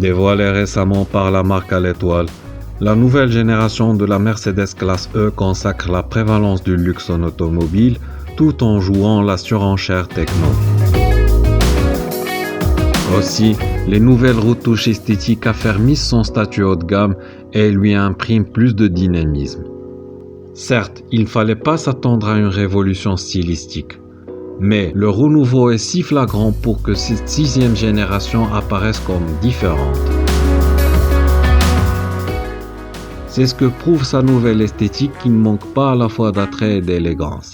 Dévoilée récemment par la marque à l'étoile, la nouvelle génération de la Mercedes classe E consacre la prévalence du luxe en automobile tout en jouant la surenchère techno. Aussi, les nouvelles retouches esthétiques affermissent son statut haut de gamme et lui impriment plus de dynamisme. Certes, il ne fallait pas s'attendre à une révolution stylistique, mais le renouveau est si flagrant pour que cette sixième génération apparaisse comme différente. C'est ce que prouve sa nouvelle esthétique qui ne manque pas à la fois d'attrait et d'élégance.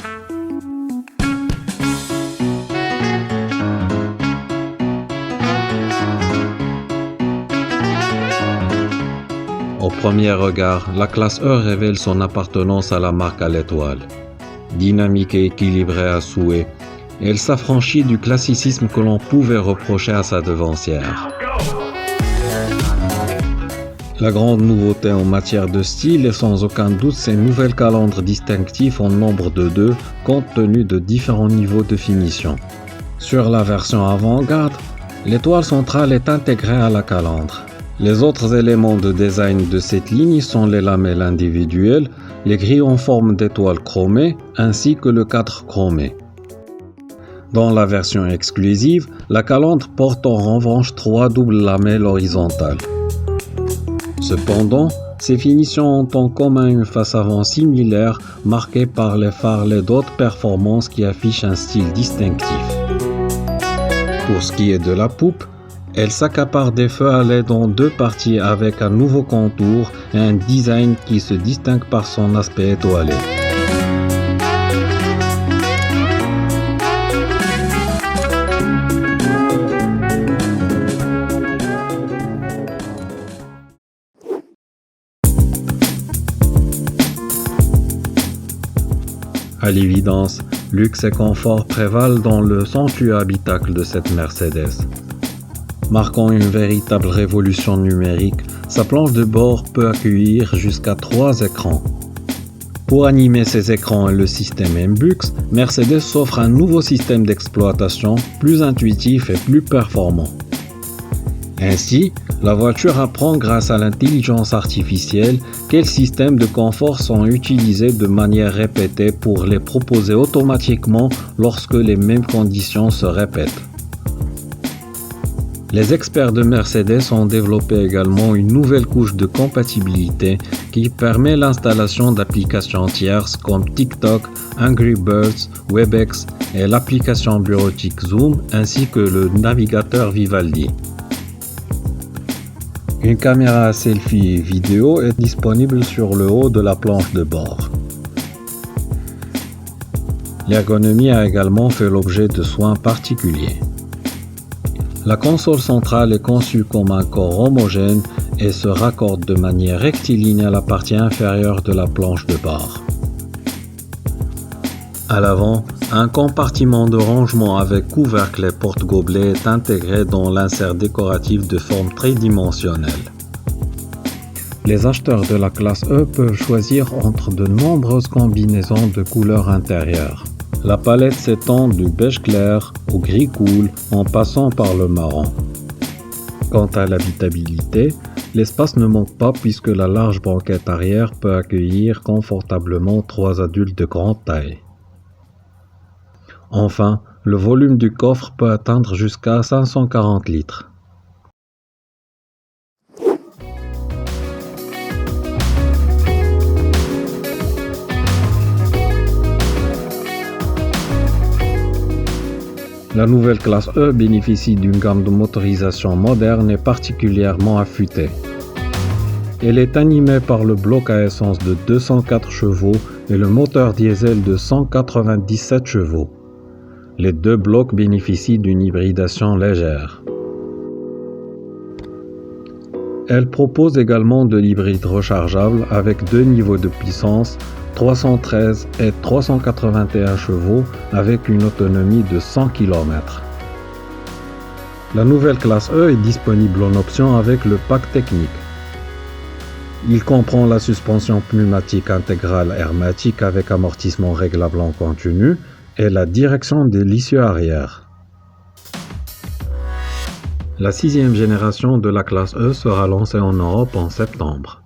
Au premier regard, la classe E révèle son appartenance à la marque à l'étoile. Dynamique et équilibrée à souhait, elle s'affranchit du classicisme que l'on pouvait reprocher à sa devancière. La grande nouveauté en matière de style est sans aucun doute ses nouvelles calandres distinctifs en nombre de 2 compte tenu de différents niveaux de finition. Sur la version avant-garde, l'étoile centrale est intégrée à la calandre. Les autres éléments de design de cette ligne sont les lamelles individuelles, les grilles en forme d'étoile chromée ainsi que le cadre chromé. Dans la version exclusive, la calandre porte en revanche 3 doubles lamelles horizontales. Cependant, ces finitions ont en commun une face avant similaire marquée par les phares et d'autres performances qui affichent un style distinctif. Pour ce qui est de la poupe, elle s'accapare des feux à LED en 2 parties avec un nouveau contour et un design qui se distingue par son aspect étoilé. À l'évidence, luxe et confort prévalent dans le somptueux habitacle de cette Mercedes. Marquant une véritable révolution numérique, sa planche de bord peut accueillir jusqu'à 3 écrans. Pour animer ces écrans et le système MBUX, Mercedes offre un nouveau système d'exploitation plus intuitif et plus performant. Ainsi, la voiture apprend grâce à l'intelligence artificielle quels systèmes de confort sont utilisés de manière répétée pour les proposer automatiquement lorsque les mêmes conditions se répètent. Les experts de Mercedes ont développé également une nouvelle couche de compatibilité qui permet l'installation d'applications tierces comme TikTok, Angry Birds, Webex et l'application bureautique Zoom ainsi que le navigateur Vivaldi. Une caméra à selfie et vidéo est disponible sur le haut de la planche de bord. L'ergonomie a également fait l'objet de soins particuliers. La console centrale est conçue comme un corps homogène et se raccorde de manière rectiligne à la partie inférieure de la planche de bord. À l'avant, un compartiment de rangement avec couvercle et porte-gobelet est intégré dans l'insert décoratif de forme tridimensionnelle. Les acheteurs de la classe E peuvent choisir entre de nombreuses combinaisons de couleurs intérieures. La palette s'étend du beige clair au gris cool en passant par le marron. Quant à l'habitabilité, l'espace ne manque pas puisque la large banquette arrière peut accueillir confortablement 3 adultes de grande taille. Enfin, le volume du coffre peut atteindre jusqu'à 540 litres. La nouvelle classe E bénéficie d'une gamme de motorisation moderne et particulièrement affûtée. Elle est animée par le bloc à essence de 204 chevaux et le moteur diesel de 197 chevaux. Les 2 blocs bénéficient d'une hybridation légère. Elle propose également de l'hybride rechargeable avec 2 niveaux de puissance, 313 et 381 chevaux avec une autonomie de 100 km. La nouvelle classe E est disponible en option avec le pack technique. Il comprend la suspension pneumatique intégrale hermétique avec amortissement réglable en continu et la direction de l'issue arrière. La 6e génération de la classe E sera lancée en Europe en septembre.